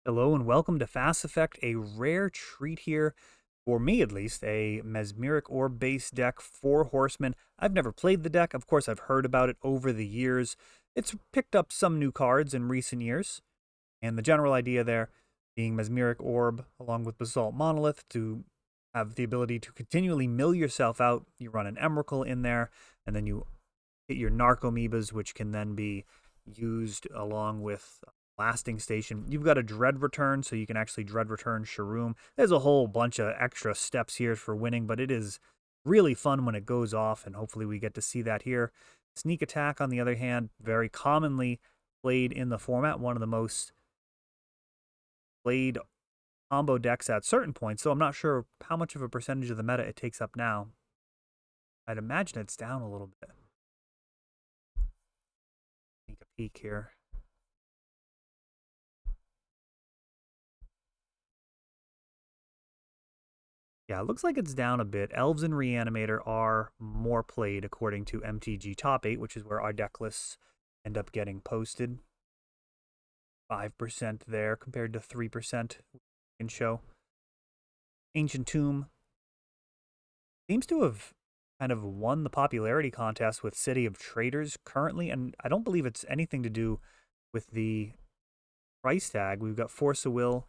Hello and welcome to Fast Effect, a rare treat here, for me at least, a Mesmeric Orb based deck for Horsemen. I've never played the deck, of course I've heard about it over the years. It's picked up some new cards in recent years, and the general idea there being Mesmeric Orb along with Basalt Monolith to have the ability to continually mill yourself out. You run an Emrakul in there, and then you get your Narcomoebas, which can then be used along with Lasting Station. You've got a Dread Return, so you can actually Dread Return Sharoom. There's a whole bunch of extra steps here for winning, but it is really fun when it goes off, and hopefully we get to see that here. Sneak Attack, on the other hand, very commonly played in the format, one of the most played combo decks at certain points, so I'm not sure how much of a percentage of the meta it takes up now. I'd imagine it's down a little bit. Take a peek here. Yeah, it looks like it's down a bit. Elves and Reanimator are more played according to MTG Top 8, which is where our deck lists end up getting posted. 5% there compared to 3% in show. Ancient Tomb seems to have kind of won the popularity contest with City of Traders currently, and I don't believe it's anything to do with the price tag. We've got Force of Will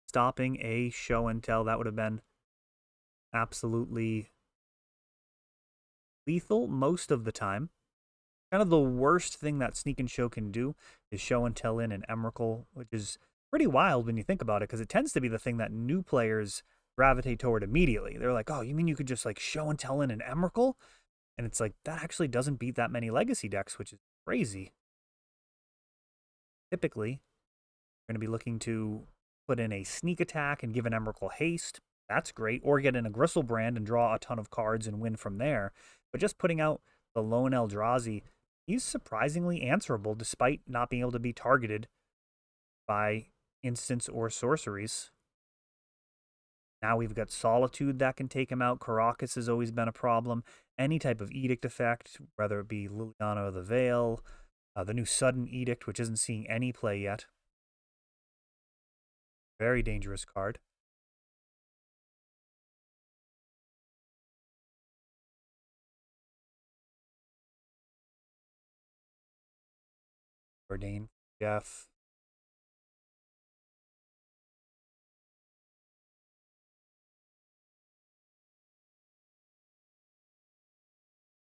stopping a show and tell. That would have been absolutely lethal most of the time. Kind of the worst thing that Sneak and Show can do is show and tell in an Emrakul, which is pretty wild when you think about it, because it tends to be the thing that new players gravitate toward immediately. They're like, oh, you mean you could just like show and tell in an Emrakul? And it's like, that actually doesn't beat that many legacy decks, which is crazy. Typically, you're going to be looking to put in a sneak attack and give an Emrakul haste. That's great. Or get in a Gristlebrand and draw a ton of cards and win from there. But just putting out the lone Eldrazi, he's surprisingly answerable despite not being able to be targeted by instants or sorceries. Now we've got Solitude that can take him out. Karakas has always been a problem. Any type of Edict effect, whether it be Liliana of the Veil, the new Sudden Edict, which isn't seeing any play yet. Very dangerous card. Ordain, Jeff.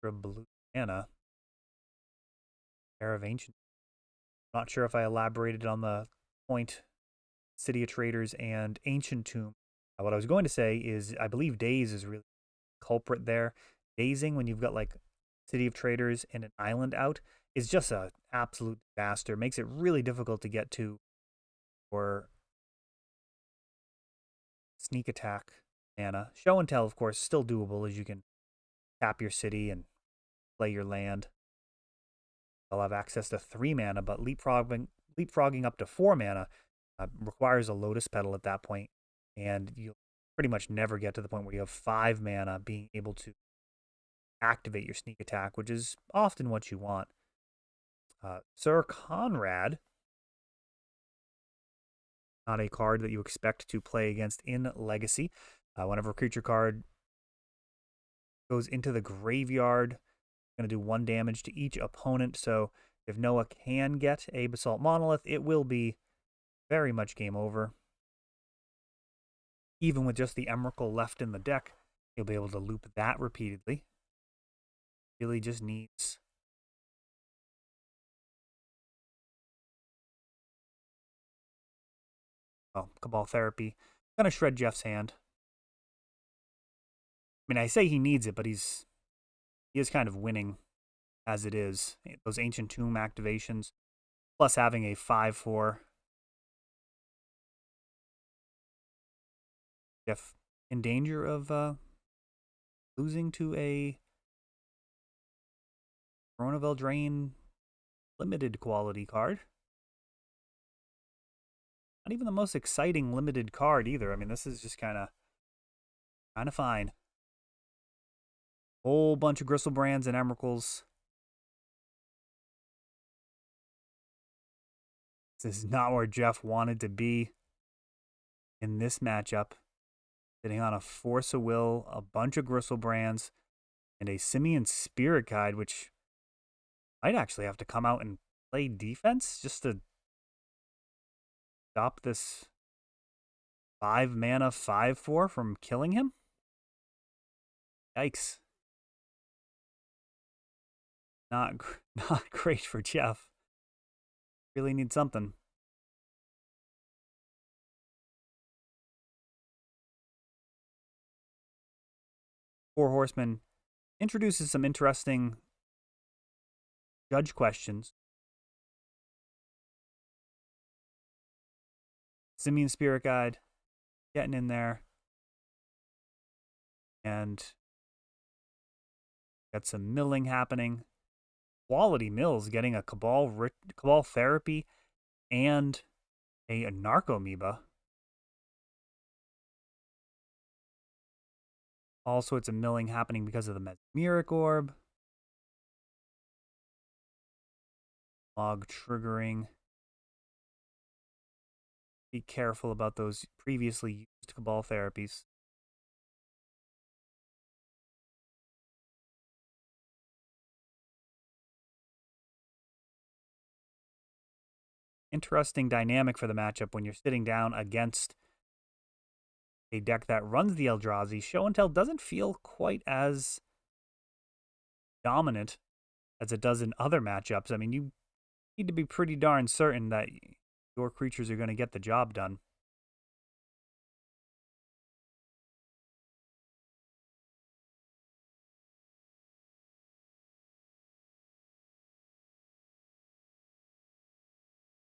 For blue mana. Pair of Ancient. Not sure if I elaborated on the point. City of Traders and Ancient Tomb. What I was going to say is I believe Daze is really culprit there. Dazing when you've got like City of Traders and an island out is just a absolute disaster. Makes it really difficult to get to or sneak attack mana. Show and tell, of course, still doable as you can tap your city and play your land. They'll have access to 3 mana, but leapfrogging up to 4 mana requires a Lotus Petal at that point, and you'll pretty much never get to the point where you have 5 mana being able to activate your sneak attack, which is often what you want. Sir Conrad, not a card that you expect to play against in Legacy. Whenever a creature card goes into the graveyard, going to do 1 damage to each opponent. So if Noah can get a Basalt Monolith, it will be very much game over. Even with just the Emrakul left in the deck, you'll be able to loop that repeatedly. Really just needs Cabal Therapy. Gonna shred Jeff's hand. I mean, I say he needs it, but he is kind of winning as it is. Those Ancient Tomb activations, plus having a 5/4. Jeff in danger of losing to a Corona Drain limited quality card. Not even the most exciting limited card either. I mean, this is just kind of fine. Whole bunch of Gristlebrands and Emrakuls. This is not where Jeff wanted to be. in this matchup, sitting on a Force of Will, a bunch of Gristlebrands, and a Simian Spirit Guide, which might actually have to come out and play defense just to stop this 5-mana 5/4 from killing him. Yikes. Not, not great for Jeff. Really need something. Four Horsemen introduces some interesting judge questions. Simian Spirit Guide getting in there. And got some milling happening. Quality mills getting a Cabal Therapy and a Narcomoeba. All sorts of milling happening because of the Mesmeric Orb. Log triggering. Be careful about those previously used Cabal therapies. Interesting dynamic for the matchup when you're sitting down against a deck that runs the Eldrazi. Show and Tell doesn't feel quite as dominant as it does in other matchups. I mean, you need to be pretty darn certain that your creatures are going to get the job done.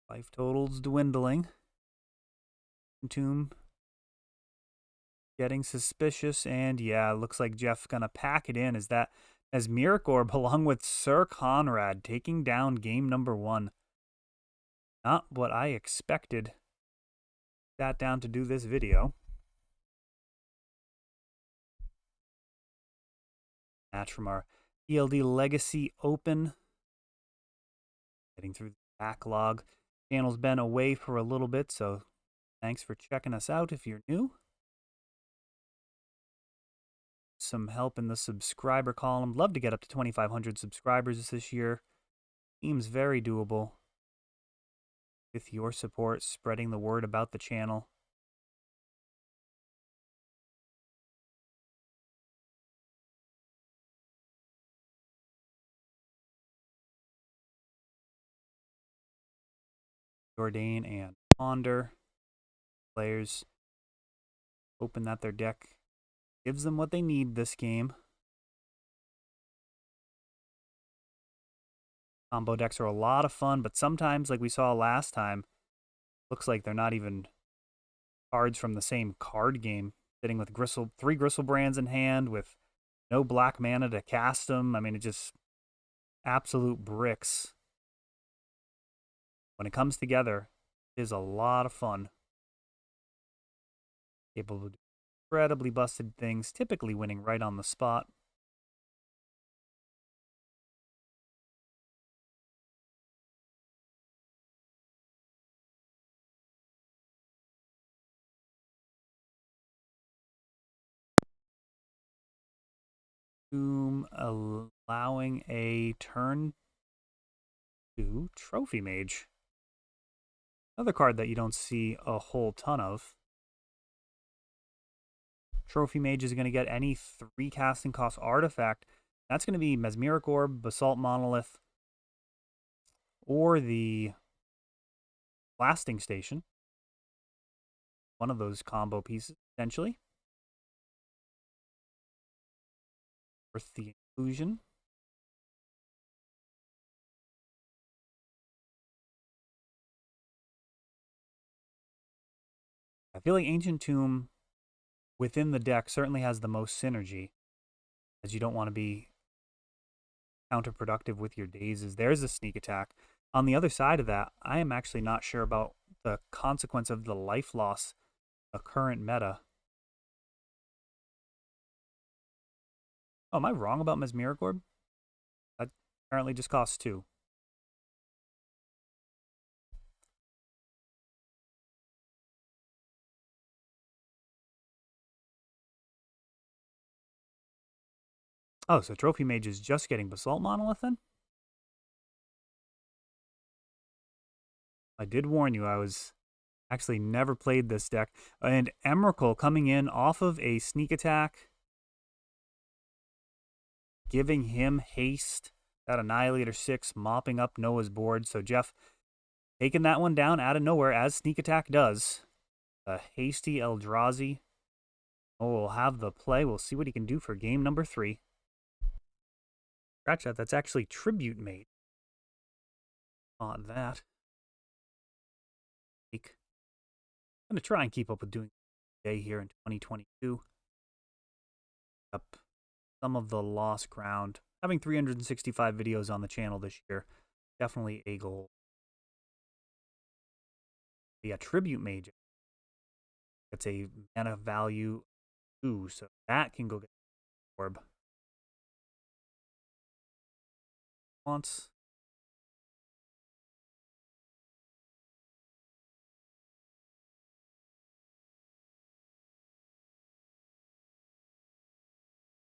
Life totals dwindling. Tomb getting suspicious, and yeah, looks like Jeff's gonna pack it in. Is that as Miracorb along with Sir Conrad taking down game number 1? Not what I expected. Sat down to do this video. Match from our ELD Legacy Open. Getting through the backlog. Channel's been away for a little bit, so thanks for checking us out if you're new. Some help in the subscriber column. Love to get up to 2,500 subscribers this year. Seems very doable. With your support, spreading the word about the channel. Jordan and Ponder. Players hoping that their deck gives them what they need this game. Combo decks are a lot of fun, but sometimes, like we saw last time, looks like they're not even cards from the same card game. Sitting with 3 Gristlebrands in hand with no black mana to cast them. I mean, it just absolute bricks. When it comes together, it is a lot of fun. Able to do incredibly busted things, typically winning right on the spot. Allowing a turn 2 Trophy Mage. Another card that you don't see a whole ton of. Trophy Mage is going to get any 3 casting cost artifact. That's going to be Mesmeric Orb, Basalt Monolith, or the Blasting Station. One of those combo pieces, potentially. Worth the inclusion. I feel like Ancient Tomb within the deck certainly has the most synergy, as you don't want to be counterproductive with your dazes. There's a sneak attack. On the other side of that, I am actually not sure about the consequence of the life loss, the current meta. Oh, am I wrong about Mesmeric Orb? That apparently just costs 2. Oh, so Trophy Mage is just getting Basalt Monolith then? I did warn you, I was actually never played this deck. And Emrakul coming in off of a sneak attack, giving him haste. That Annihilator 6 mopping up Noah's board. So Jeff taking that one down out of nowhere, as sneak attack does. A hasty Eldrazi. Oh, we'll have the play. We'll see what he can do for game number 3. Scratch that. That's actually Tribute Mate. On that. I'm going to try and keep up with doing day here in 2022. Up some of the lost ground. Having 365 videos on the channel this year, definitely a goal. Yeah, Tribute Mage. It's a mana value 2, so that can go get the orb. Once.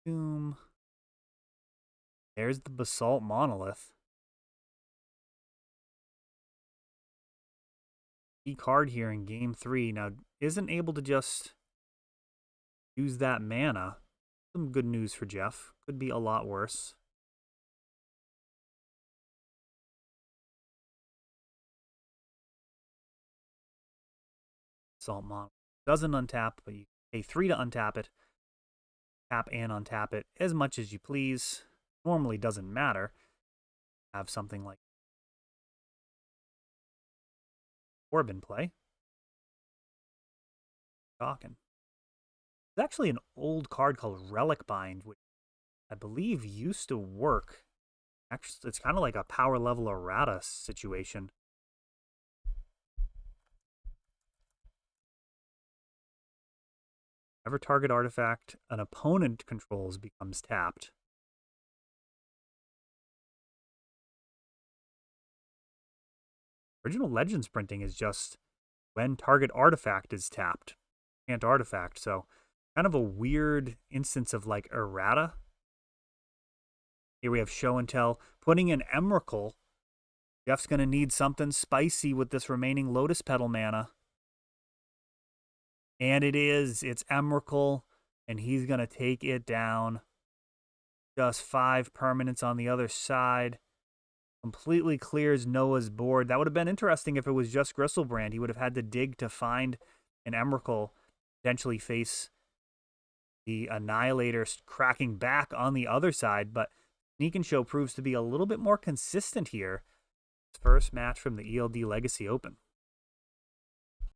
Boom. There's the Basalt Monolith. Key card here in game 3. Now, isn't able to just use that mana. Some good news for Jeff. Could be a lot worse. Basalt Monolith doesn't untap, but you pay 3 to untap it. Tap and untap it as much as you please. Normally doesn't matter. Have something like orb in play. Talking. There's actually an old card called Relic Bind, which I believe used to work. Actually, it's kind of like a power level errata situation. Whenever target artifact an opponent controls becomes tapped. Original Legends printing is just when target artifact is tapped. Can't artifact, so kind of a weird instance of like errata. Here we have Show and Tell. Putting in Emrakul. Jeff's going to need something spicy with this remaining Lotus Petal mana. And it is. It's Emrakul, and he's going to take it down. Just 5 permanents on the other side. Completely clears Noah's board. That would have been interesting if it was just Gristlebrand. He would have had to dig to find an Emrakul, potentially face the Annihilator cracking back on the other side, but Sneak and Show proves to be a little bit more consistent here. First match from the ELD Legacy Open.